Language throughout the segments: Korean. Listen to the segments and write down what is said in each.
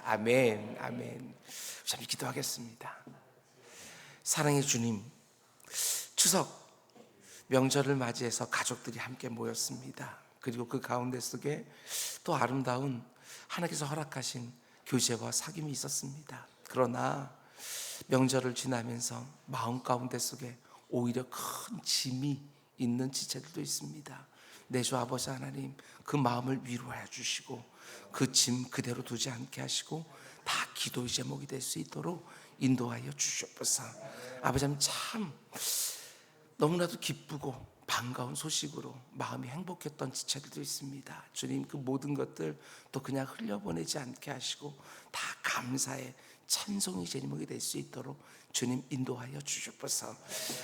아멘, 아멘. 잠시 기도하겠습니다. 사랑의 주님, 추석 명절을 맞이해서 가족들이 함께 모였습니다. 그리고 그 가운데 속에 또 아름다운 하나님께서 허락하신 교제와 사귐이 있었습니다. 그러나 명절을 지나면서 마음 가운데 속에 오히려 큰 짐이 있는 지체들도 있습니다. 내 주 아버지 하나님, 그 마음을 위로해 주시고 그 짐 그대로 두지 않게 하시고 다 기도의 제목이 될 수 있도록 인도하여 주시옵소서. 아버지 하나님, 참 너무나도 기쁘고 반가운 소식으로 마음이 행복했던 지체들도 있습니다. 주님, 그 모든 것들 또 그냥 흘려보내지 않게 하시고 다 감사의 찬송의 제목이 될 수 있도록 주님 인도하여 주시옵소서.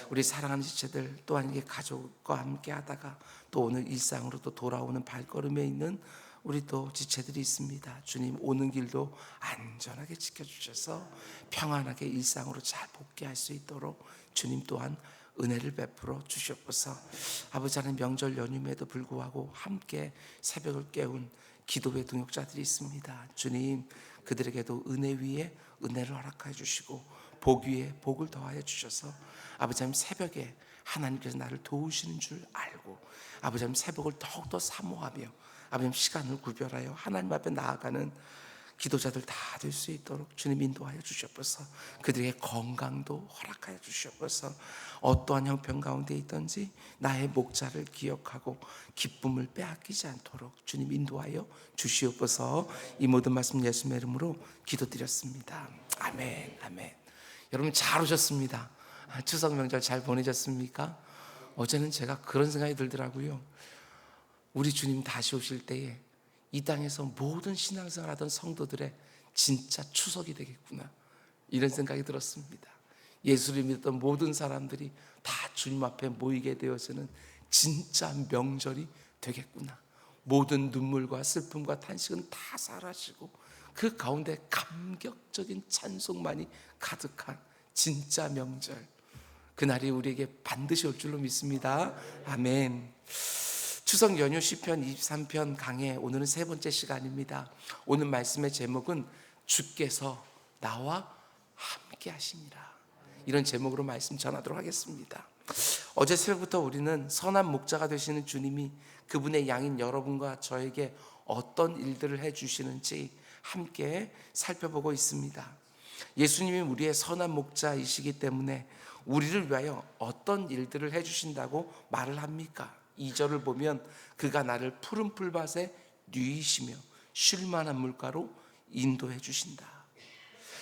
우리 사랑하는 지체들 또한 이게 가족과 함께 하다가 또 오늘 일상으로 또 돌아오는 발걸음에 있는 우리 또 지체들이 있습니다. 주님, 오는 길도 안전하게 지켜주셔서 평안하게 일상으로 잘 복귀할 수 있도록 주님 또한 은혜를 베풀어 주시옵소서. 아버지 하나님, 명절 연휴에도 불구하고 함께 새벽을 깨운 기도의 동역자들이 있습니다. 주님, 그들에게도 은혜 위에 은혜를 허락하여 주시고 복 위에 복을 더하여 주셔서 아버지 하나님, 새벽에 하나님께서 나를 도우시는 줄 알고 아버지 하나님, 새벽을 더욱더 사모하며 아버지 하나님, 시간을 구별하여 하나님 앞에 나아가는 기도자들 다 될 수 있도록 주님 인도하여 주시옵소서. 그들에게 건강도 허락하여 주시옵소서. 어떠한 형편 가운데 있든지 나의 목자를 기억하고 기쁨을 빼앗기지 않도록 주님 인도하여 주시옵소서. 이 모든 말씀 예수님의 이름으로 기도드렸습니다. 아멘, 아멘. 여러분 잘 오셨습니다. 추석 명절 잘 보내셨습니까? 어제는 제가 그런 생각이 들더라고요. 우리 주님 다시 오실 때에 이 땅에서 모든 신앙생활 하던 성도들의 진짜 추석이 되겠구나, 이런 생각이 들었습니다. 예수를 믿었던 모든 사람들이 다 주님 앞에 모이게 되어서는 진짜 명절이 되겠구나. 모든 눈물과 슬픔과 탄식은 다 사라지고 그 가운데 감격적인 찬송만이 가득한 진짜 명절, 그날이 우리에게 반드시 올 줄로 믿습니다. 아멘. 추석 연휴 시편 23편 강해, 오늘은 세 번째 시간입니다. 오늘 말씀의 제목은 주께서 나와 함께 하시니라, 이런 제목으로 말씀 전하도록 하겠습니다. 어제 새벽부터 우리는 선한 목자가 되시는 주님이 그분의 양인 여러분과 저에게 어떤 일들을 해주시는지 함께 살펴보고 있습니다. 예수님이 우리의 선한 목자이시기 때문에 우리를 위하여 어떤 일들을 해주신다고 말을 합니까? 2절을 보면 그가 나를 푸른 풀밭에 누이시며 쉴만한 물가로 인도해 주신다.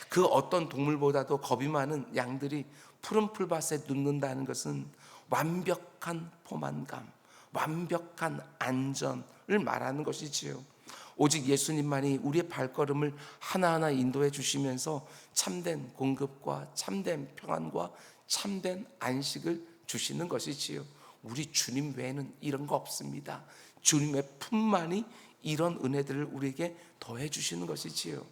그 어떤 동물보다도 겁이 많은 양들이 푸른 풀밭에 눕는다는 것은 완벽한 포만감, 완벽한 안전을 말하는 것이지요. 오직 예수님만이 우리의 발걸음을 하나하나 인도해 주시면서 참된 공급과 참된 평안과 참된 안식을 주시는 것이지요. 우리 주님 외에는 이런 거 없습니다. 주님의 품만이 이런 은혜들을 우리에게 더해 주시는 것이지요.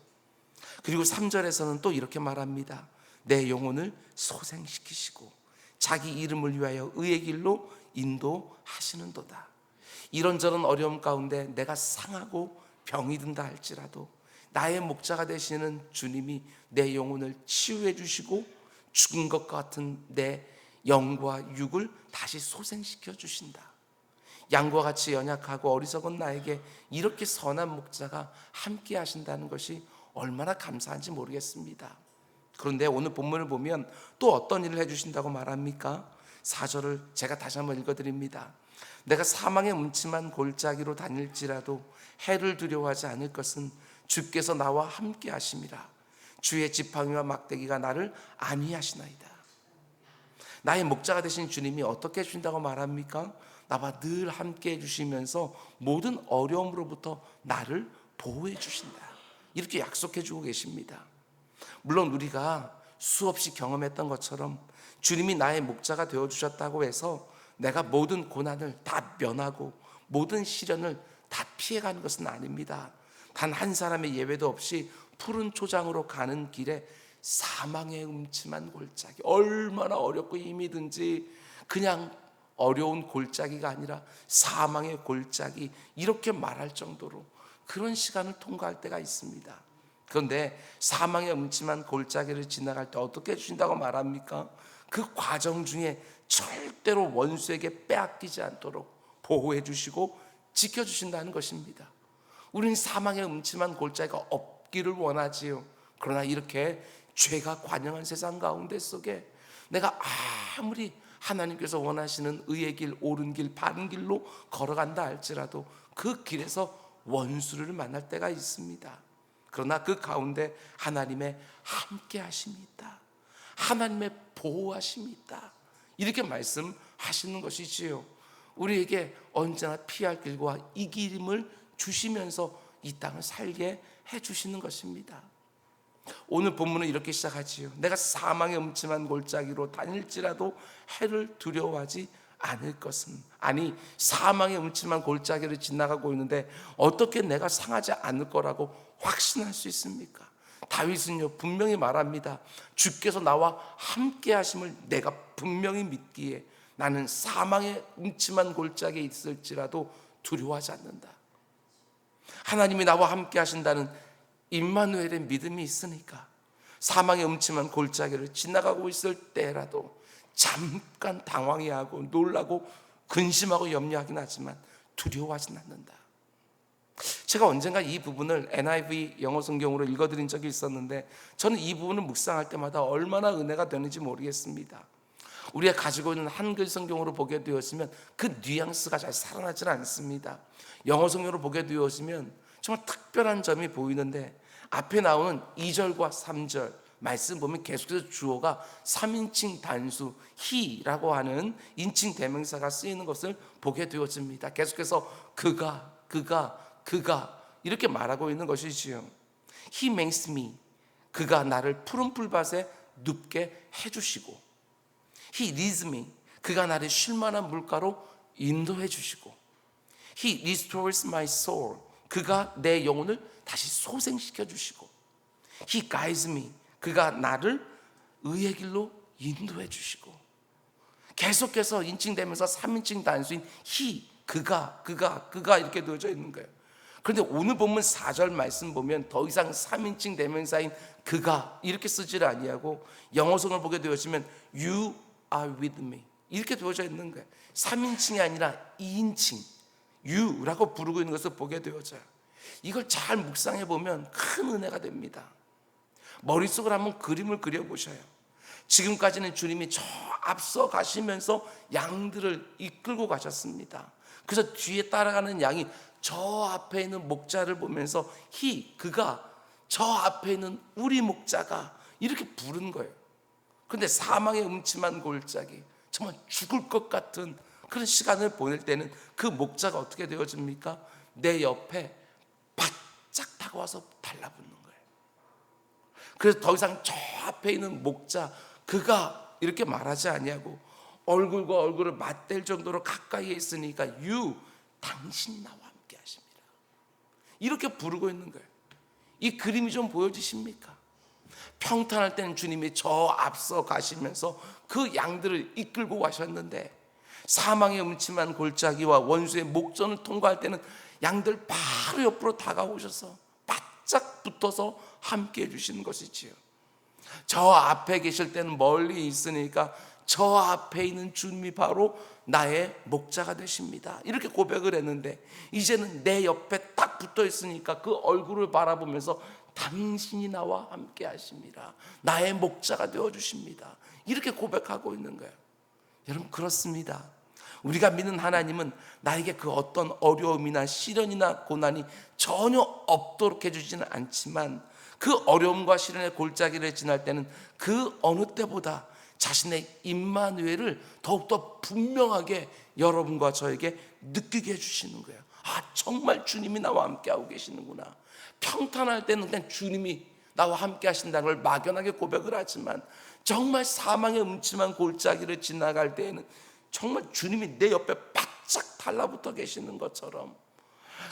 그리고 3절에서는 또 이렇게 말합니다. 내 영혼을 소생시키시고 자기 이름을 위하여 의의 길로 인도하시는도다. 이런저런 어려움 가운데 내가 상하고 병이 든다 할지라도 나의 목자가 되시는 주님이 내 영혼을 치유해 주시고 죽은 것 같은 내 영과 육을 다시 소생시켜 주신다. 양과 같이 연약하고 어리석은 나에게 이렇게 선한 목자가 함께 하신다는 것이 얼마나 감사한지 모르겠습니다. 그런데 오늘 본문을 보면 또 어떤 일을 해주신다고 말합니까? 4절을 제가 다시 한번 읽어드립니다. 내가 사망의 음침한 골짜기로 다닐지라도 해를 두려워하지 않을 것은 주께서 나와 함께 하심이라. 주의 지팡이와 막대기가 나를 안위하시나이다. 나의 목자가 되신 주님이 어떻게 해주신다고 말합니까? 나와 늘 함께 해주시면서 모든 어려움으로부터 나를 보호해 주신다, 이렇게 약속해 주고 계십니다. 물론 우리가 수없이 경험했던 것처럼 주님이 나의 목자가 되어주셨다고 해서 내가 모든 고난을 다 면하고 모든 시련을 다 피해가는 것은 아닙니다. 단 한 사람의 예외도 없이 푸른 초장으로 가는 길에 사망의 음침한 골짜기, 얼마나 어렵고 힘이 든지 그냥 어려운 골짜기가 아니라 사망의 골짜기, 이렇게 말할 정도로 그런 시간을 통과할 때가 있습니다. 그런데 사망의 음침한 골짜기를 지나갈 때 어떻게 해주신다고 말합니까? 그 과정 중에 절대로 원수에게 빼앗기지 않도록 보호해 주시고 지켜주신다는 것입니다. 우리는 사망의 음침한 골짜기가 없기를 원하지요. 그러나 이렇게 죄가 관영한 세상 가운데 속에 내가 아무리 하나님께서 원하시는 의의 길, 옳은 길, 바른 길로 걸어간다 할지라도 그 길에서 원수를 만날 때가 있습니다. 그러나 그 가운데 하나님의 함께 하심이 있다. 하나님의 보호하심이 있다. 이렇게 말씀하시는 것이지요. 우리에게 언제나 피할 길과 이김을 주시면서 이 땅을 살게 해주시는 것입니다. 오늘 본문은 이렇게 시작하지요. 내가 사망의 음침한 골짜기로 다닐지라도 해를 두려워하지 않을 것은. 아니, 사망의 음침한 골짜기를 지나가고 있는데 어떻게 내가 상하지 않을 거라고 확신할 수 있습니까? 다윗은요 분명히 말합니다. 주께서 나와 함께 하심을 내가 분명히 믿기에 나는 사망의 음침한 골짜기에 있을지라도 두려워하지 않는다. 하나님이 나와 함께 하신다는 임마누엘의 믿음이 있으니까 사망의 음침한 골짜기를 지나가고 있을 때라도 잠깐 당황해하고 놀라고 근심하고 염려하긴 하지만 두려워하진 않는다. 제가 언젠가 이 부분을 NIV 영어 성경으로 읽어드린 적이 있었는데 저는 이 부분을 묵상할 때마다 얼마나 은혜가 되는지 모르겠습니다. 우리가 가지고 있는 한글 성경으로 보게 되었으면 그 뉘앙스가 잘 살아나질 않습니다. 영어 성경으로 보게 되었으면 정말 특별한 점이 보이는데 앞에 나오는 2절과 3절 말씀 보면 계속해서 주어가 3인칭 단수 he라고 하는 인칭 대명사가 쓰이는 것을 보게 되어집니다. 계속해서 그가 이렇게 말하고 있는 것이지요. He makes me, 그가 나를 푸른 풀밭에 눕게 해주시고, He leads me, 그가 나를 쉴만한 물가로 인도해 주시고, He restores my soul, 그가 내 영혼을 다시 소생시켜 주시고, He guides me, 그가 나를 의의 길로 인도해 주시고. 계속해서 인칭되면서 3인칭 단수인 he, 그가 이렇게 되어져 있는 거예요. 그런데 오늘 본문 4절 말씀 보면 더 이상 3인칭 대명사인 그가 이렇게 쓰지를 아니하고 영어성을 보게 되어지면 you are with me 이렇게 되어져 있는 거예요. 3인칭이 아니라 2인칭 you라고 부르고 있는 것을 보게 되어져요. 이걸 잘 묵상해 보면 큰 은혜가 됩니다. 머릿속으로 한번 그림을 그려보셔요. 지금까지는 주님이 저 앞서 가시면서 양들을 이끌고 가셨습니다. 그래서 뒤에 따라가는 양이 저 앞에 있는 목자를 보면서 그가 저 앞에 있는 우리 목자가 이렇게 부른 거예요. 그런데 사망의 음침한 골짜기, 정말 죽을 것 같은 그런 시간을 보낼 때는 그 목자가 어떻게 되어집니까? 내 옆에 바짝 다가와서 달라붙는 거예요. 그래서 더 이상 저 앞에 있는 목자 그가 이렇게 말하지 아니하고 얼굴과 얼굴을 맞댈 정도로 가까이에 있으니까 당신이 나와 함께 하십니다. 이렇게 부르고 있는 거예요. 이 그림이 좀 보여지십니까? 평탄할 때는 주님이 저 앞서 가시면서 그 양들을 이끌고 가셨는데 사망의 음침한 골짜기와 원수의 목전을 통과할 때는 양들 바로 옆으로 다가오셔서 바짝 붙어서 함께 해주시는 것이지요. 저 앞에 계실 때는 멀리 있으니까 저 앞에 있는 주님이 바로 나의 목자가 되십니다. 이렇게 고백을 했는데 이제는 내 옆에 딱 붙어 있으니까 그 얼굴을 바라보면서 당신이 나와 함께 하십니다. 나의 목자가 되어주십니다. 이렇게 고백하고 있는 거예요. 여러분 그렇습니다. 우리가 믿는 하나님은 나에게 그 어떤 어려움이나 시련이나 고난이 전혀 없도록 해주지는 않지만 그 어려움과 시련의 골짜기를 지날 때는 그 어느 때보다 자신의 임마누엘을 더욱더 분명하게 여러분과 저에게 느끼게 해주시는 거예요. 아, 정말 주님이 나와 함께하고 계시는구나. 평탄할 때는 그냥 주님이 나와 함께 하신다는 걸 막연하게 고백을 하지만 정말 사망의 음침한 골짜기를 지나갈 때에는 정말 주님이 내 옆에 바짝 달라붙어 계시는 것처럼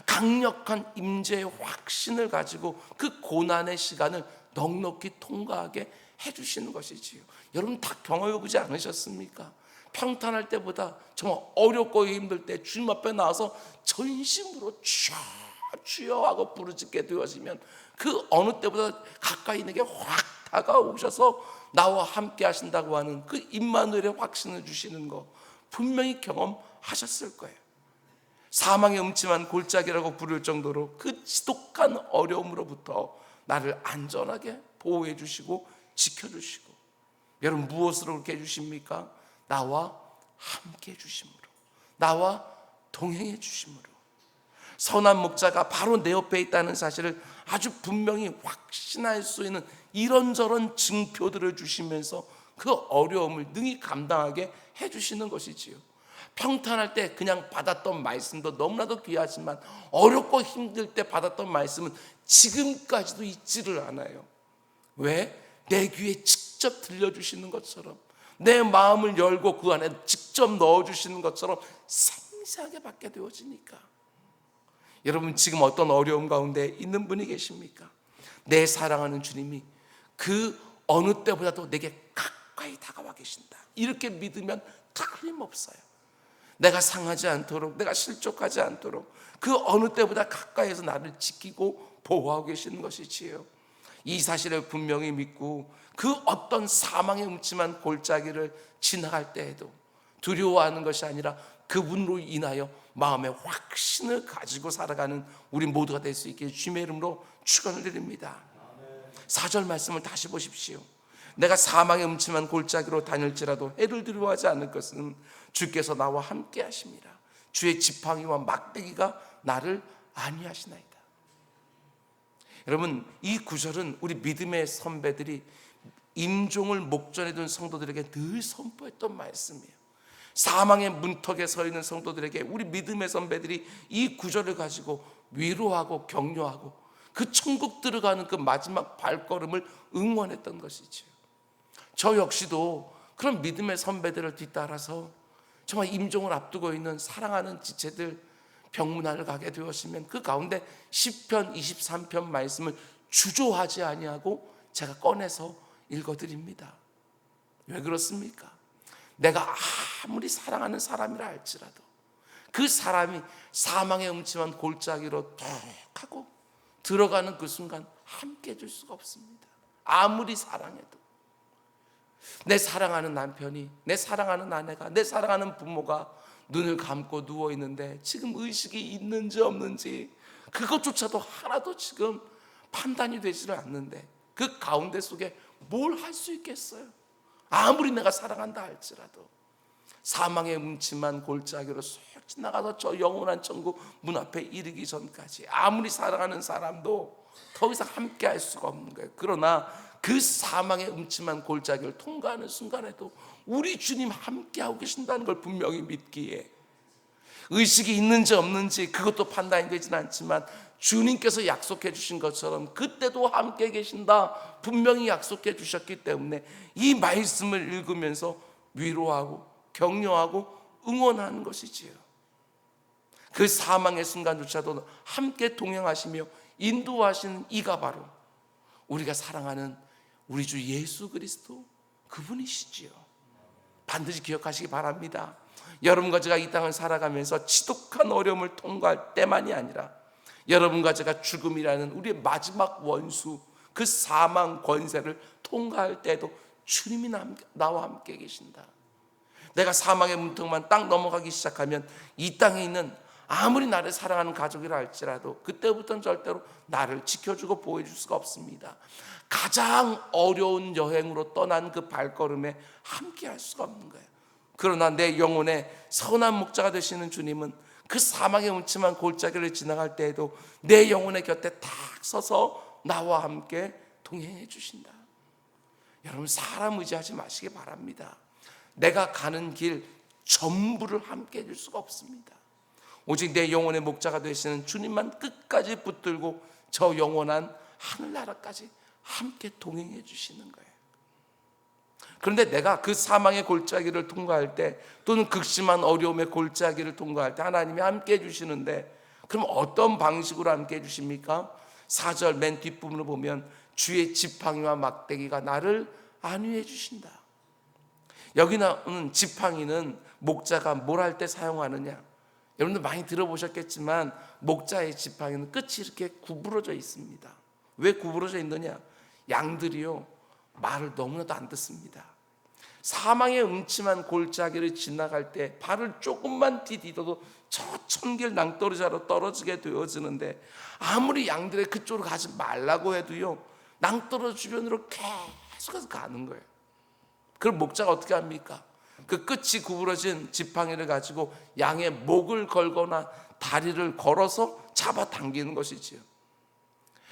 강력한 임재의 확신을 가지고 그 고난의 시간을 넉넉히 통과하게 해주시는 것이지요. 여러분 다 경험해 보지 않으셨습니까? 평탄할 때보다 정말 어렵고 힘들 때 주님 앞에 나와서 전심으로 쫙 주여 하고 부르짖게 되어지면 그 어느 때보다 가까이 내게 확 다가오셔서 나와 함께 하신다고 하는 그 임마누엘의 확신을 주시는 거 분명히 경험하셨을 거예요. 사망의 음침한 골짜기라고 부를 정도로 그 지독한 어려움으로부터 나를 안전하게 보호해 주시고 지켜주시고, 여러분 무엇으로 그렇게 해주십니까? 나와 함께 해주심으로, 나와 동행해 주심으로. 선한 목자가 바로 내 옆에 있다는 사실을 아주 분명히 확신할 수 있는 이런저런 증표들을 주시면서 그 어려움을 능히 감당하게 해주시는 것이지요. 평탄할 때 그냥 받았던 말씀도 너무나도 귀하지만 어렵고 힘들 때 받았던 말씀은 지금까지도 잊지를 않아요. 왜? 내 귀에 직접 들려주시는 것처럼, 내 마음을 열고 그 안에 직접 넣어주시는 것처럼 생생하게 받게 되어지니까. 여러분 지금 어떤 어려움 가운데 있는 분이 계십니까? 내 사랑하는 주님이 그 어느 때보다도 내게 가까이 다가와 계신다, 이렇게 믿으면 틀림없어요. 내가 상하지 않도록, 내가 실족하지 않도록 그 어느 때보다 가까이에서 나를 지키고 보호하고 계시는 것이지요. 이 사실을 분명히 믿고 그 어떤 사망의 음침한 골짜기를 지나갈 때에도 두려워하는 것이 아니라 그분으로 인하여 마음의 확신을 가지고 살아가는 우리 모두가 될 수 있게 주님의 이름으로 축원을 드립니다. 4절 말씀을 다시 보십시오. 내가 사망의 음침한 골짜기로 다닐지라도 해를 두려워하지 않을 것은 주께서 나와 함께 하심이라. 주의 지팡이와 막대기가 나를 안위하시나이다. 여러분 이 구절은 우리 믿음의 선배들이 임종을 목전에 둔 성도들에게 늘 선포했던 말씀이에요. 사망의 문턱에 서 있는 성도들에게 우리 믿음의 선배들이 이 구절을 가지고 위로하고 격려하고 그 천국 들어가는 그 마지막 발걸음을 응원했던 것이죠. 저 역시도 그런 믿음의 선배들을 뒤따라서 정말 임종을 앞두고 있는 사랑하는 지체들 병문안을 가게 되었으면 그 가운데 시편 23편 말씀을 주저하지 아니하고 제가 꺼내서 읽어드립니다. 왜 그렇습니까? 내가 아무리 사랑하는 사람이라 할지라도 그 사람이 사망의 음침한 골짜기로 툭 하고 들어가는 그 순간 함께 해줄 수가 없습니다. 아무리 사랑해도. 내 사랑하는 남편이, 내 사랑하는 아내가, 내 사랑하는 부모가 눈을 감고 누워있는데 지금 의식이 있는지 없는지 그것조차도 하나도 지금 판단이 되지를 않는데 그 가운데 속에 뭘 할 수 있겠어요? 아무리 내가 사랑한다 할지라도 사망의 음침한 골짜기로 쏙 지나가서 저 영원한 천국 문 앞에 이르기 전까지 아무리 사랑하는 사람도 더 이상 함께 할 수가 없는 거예요. 그러나 그 사망의 음침한 골짜기를 통과하는 순간에도 우리 주님 함께하고 계신다는 걸 분명히 믿기에, 의식이 있는지 없는지 그것도 판단이 되지는 않지만 주님께서 약속해 주신 것처럼 그때도 함께 계신다 분명히 약속해 주셨기 때문에 이 말씀을 읽으면서 위로하고 격려하고 응원하는 것이지요. 그 사망의 순간조차도 함께 동행하시며 인도하시는 이가 바로 우리가 사랑하는 우리 주 예수 그리스도 그분이시지요. 반드시 기억하시기 바랍니다. 여러분과 제가 이 땅을 살아가면서 지독한 어려움을 통과할 때만이 아니라 여러분과 제가 죽음이라는 우리의 마지막 원수 그 사망 권세를 통과할 때도 주님이 나와 함께 계신다. 내가 사망의 문턱만 딱 넘어가기 시작하면 이 땅에 있는 아무리 나를 사랑하는 가족이라 할지라도 그때부터는 절대로 나를 지켜주고 보호해줄 수가 없습니다. 가장 어려운 여행으로 떠난 그 발걸음에 함께 할 수가 없는 거예요. 그러나 내 영혼의 선한 목자가 되시는 주님은 그 사망의 음침한 골짜기를 지나갈 때에도 내 영혼의 곁에 딱 서서 나와 함께 동행해 주신다. 여러분 사람 의지하지 마시기 바랍니다. 내가 가는 길 전부를 함께 해줄 수가 없습니다. 오직 내 영혼의 목자가 되시는 주님만 끝까지 붙들고 저 영원한 하늘나라까지 함께 동행해 주시는 거예요. 그런데 내가 그 사망의 골짜기를 통과할 때 또는 극심한 어려움의 골짜기를 통과할 때 하나님이 함께 해주시는데 그럼 어떤 방식으로 함께 해주십니까? 4절 맨 뒷부분을 보면 주의 지팡이와 막대기가 나를 안위해 주신다. 여기 나오는 지팡이는 목자가 뭘 할 때 사용하느냐? 여러분들 많이 들어보셨겠지만 목자의 지팡이는 끝이 이렇게 구부러져 있습니다. 왜 구부러져 있느냐? 양들이요, 말을 너무나도 안 듣습니다. 사망의 음침한 골짜기를 지나갈 때 발을 조금만 디뎌도 저 천길 낭떠러지로 떨어지게 되어지는데, 아무리 양들의 그쪽으로 가지 말라고 해도요, 낭떠러지 주변으로 계속해서 가는 거예요. 그럼 목자가 어떻게 합니까? 그 끝이 구부러진 지팡이를 가지고 양의 목을 걸거나 다리를 걸어서 잡아당기는 것이지요.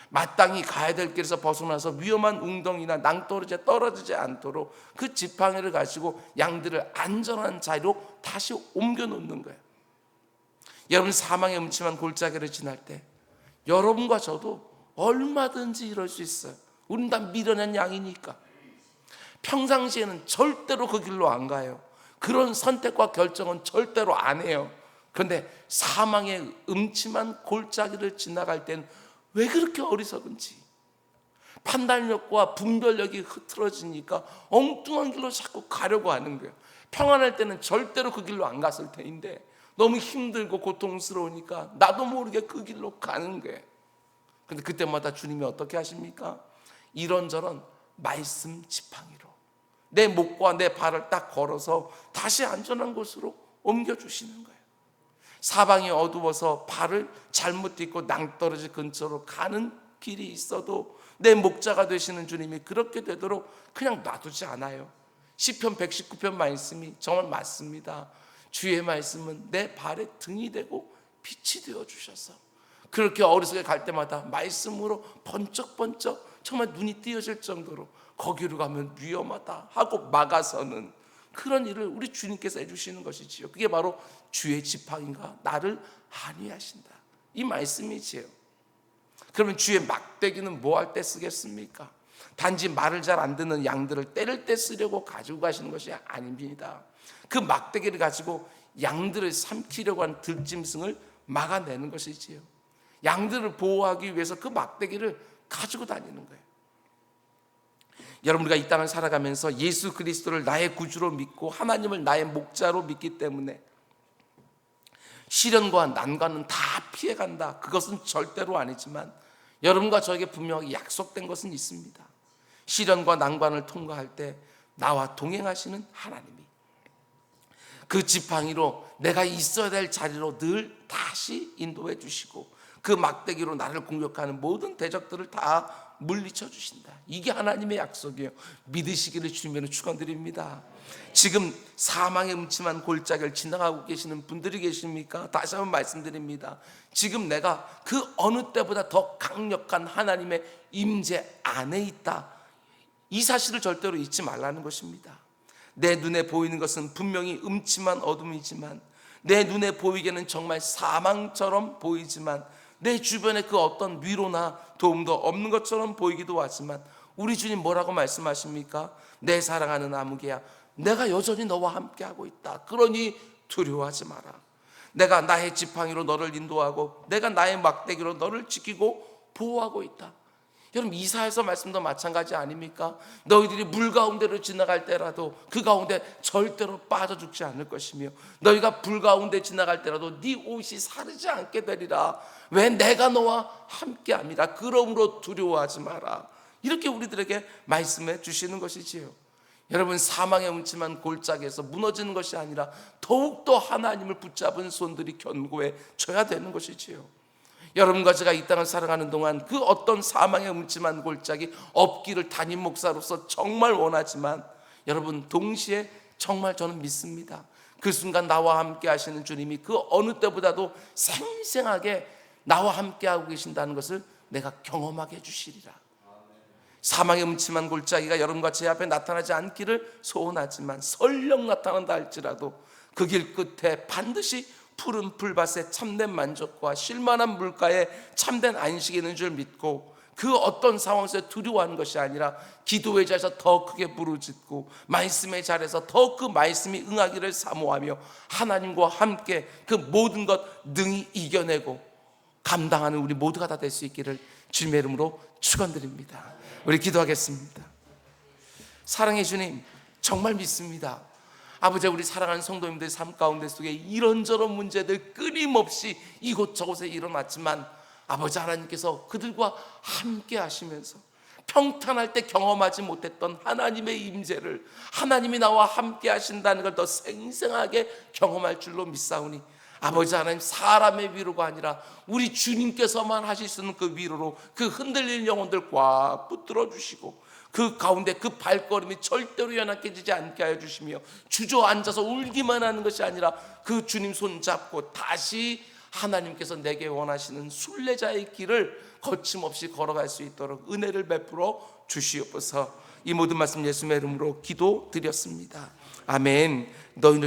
마땅히 가야 될 길에서 벗어나서 위험한 웅덩이나 낭떠러지에 떨어지지 않도록 그 지팡이를 가지고 양들을 안전한 자리로 다시 옮겨 놓는 거예요. 여러분, 사망의 음침한 골짜기를 지날 때 여러분과 저도 얼마든지 이럴 수 있어요. 우린 다 미련한 양이니까. 평상시에는 절대로 그 길로 안 가요. 그런 선택과 결정은 절대로 안 해요. 그런데 사망의 음침한 골짜기를 지나갈 땐 왜 그렇게 어리석은지, 판단력과 분별력이 흐트러지니까 엉뚱한 길로 자꾸 가려고 하는 거예요. 평안할 때는 절대로 그 길로 안 갔을 텐데 너무 힘들고 고통스러우니까 나도 모르게 그 길로 가는 거예요. 그런데 그때마다 주님이 어떻게 하십니까? 이런저런 말씀 지팡이로 내 목과 내 발을 딱 걸어서 다시 안전한 곳으로 옮겨주시는 거예요. 사방이 어두워서 발을 잘못 딛고 낭떠러지 근처로 가는 길이 있어도 내 목자가 되시는 주님이 그렇게 되도록 그냥 놔두지 않아요. 시편 119편 말씀이 정말 맞습니다. 주의 말씀은 내 발에 등이 되고 빛이 되어 주셔서, 그렇게 어리석게 갈 때마다 말씀으로 번쩍번쩍 정말 눈이 띄어질 정도로 거기로 가면 위험하다 하고 막아서는 그런 일을 우리 주님께서 해주시는 것이지요. 그게 바로 주의 지팡이가 나를 안위하신다, 이 말씀이지요. 그러면 주의 막대기는 뭐 할 때 쓰겠습니까? 단지 말을 잘 안 듣는 양들을 때릴 때 쓰려고 가지고 가시는 것이 아닙니다. 그 막대기를 가지고 양들을 삼키려고 하는 들짐승을 막아내는 것이지요. 양들을 보호하기 위해서 그 막대기를 가지고 다니는 거예요. 여러분, 우리가 이 땅을 살아가면서 예수 그리스도를 나의 구주로 믿고 하나님을 나의 목자로 믿기 때문에 시련과 난관은 다 피해간다, 그것은 절대로 아니지만 여러분과 저에게 분명히 약속된 것은 있습니다. 시련과 난관을 통과할 때 나와 동행하시는 하나님이 그 지팡이로 내가 있어야 될 자리로 늘 다시 인도해 주시고 그 막대기로 나를 공격하는 모든 대적들을 다 물리쳐 주신다. 이게 하나님의 약속이에요. 믿으시기를 주님으로 축원드립니다. 지금 사망의 음침한 골짜기를 지나가고 계시는 분들이 계십니까? 다시 한번 말씀드립니다. 지금 내가 그 어느 때보다 더 강력한 하나님의 임재 안에 있다, 이 사실을 절대로 잊지 말라는 것입니다. 내 눈에 보이는 것은 분명히 음침한 어둠이지만, 내 눈에 보이기에는 정말 사망처럼 보이지만, 내 주변에 그 어떤 위로나 도움도 없는 것처럼 보이기도 하지만, 우리 주님 뭐라고 말씀하십니까? 내 사랑하는 아무개야, 내가 여전히 너와 함께하고 있다. 그러니 두려워하지 마라. 내가 나의 지팡이로 너를 인도하고 내가 나의 막대기로 너를 지키고 보호하고 있다. 여러분, 이사야서 말씀도 마찬가지 아닙니까? 너희들이 물 가운데로 지나갈 때라도 그 가운데 절대로 빠져 죽지 않을 것이며, 너희가 불 가운데 지나갈 때라도 네 옷이 사르지 않게 되리라. 왜? 내가 너와 함께함이라. 그러므로 두려워하지 마라. 이렇게 우리들에게 말씀해 주시는 것이지요. 여러분, 사망의 음침한 골짜기에서 무너지는 것이 아니라 더욱더 하나님을 붙잡은 손들이 견고해 져야 되는 것이지요. 여러분과 제가 이 땅을 살아가는 동안 그 어떤 사망의 음침한 골짜기 없기를 담임 목사로서 정말 원하지만, 여러분, 동시에 정말 저는 믿습니다. 그 순간 나와 함께 하시는 주님이 그 어느 때보다도 생생하게 나와 함께 하고 계신다는 것을 내가 경험하게 해주시리라. 사망의 음침한 골짜기가 여러분과 제 앞에 나타나지 않기를 소원하지만, 설령 나타난다 할지라도 그 길 끝에 반드시 푸른 풀밭에 참된 만족과 쉴만한 물가에 참된 안식이 있는 줄 믿고, 그 어떤 상황에서 두려워하는 것이 아니라 기도의 자리에서 더 크게 부르짖고 말씀의 자리에서 더 그 말씀이 응하기를 사모하며 하나님과 함께 그 모든 것 능히 이겨내고 감당하는 우리 모두가 다 될 수 있기를 주님의 이름으로 축원드립니다. 우리 기도하겠습니다. 사랑의 주님, 정말 믿습니다. 아버지, 우리 사랑하는 성도님들의 삶 가운데 속에 이런저런 문제들 끊임없이 이곳저곳에 일어났지만 아버지 하나님께서 그들과 함께 하시면서 평탄할 때 경험하지 못했던 하나님의 임재를, 하나님이 나와 함께 하신다는 걸 더 생생하게 경험할 줄로 믿사오니 아버지 하나님, 사람의 위로가 아니라 우리 주님께서만 하실 수 있는 그 위로로 그 흔들리는 영혼들 꽉 붙들어 주시고 그 가운데 그 발걸음이 절대로 연약해지지 않게 하여 주시며 주저앉아서 울기만 하는 것이 아니라 그 주님 손잡고 다시 하나님께서 내게 원하시는 순례자의 길을 거침없이 걸어갈 수 있도록 은혜를 베풀어 주시옵소서. 이 모든 말씀 예수님의 이름으로 기도드렸습니다. 아멘. 너희는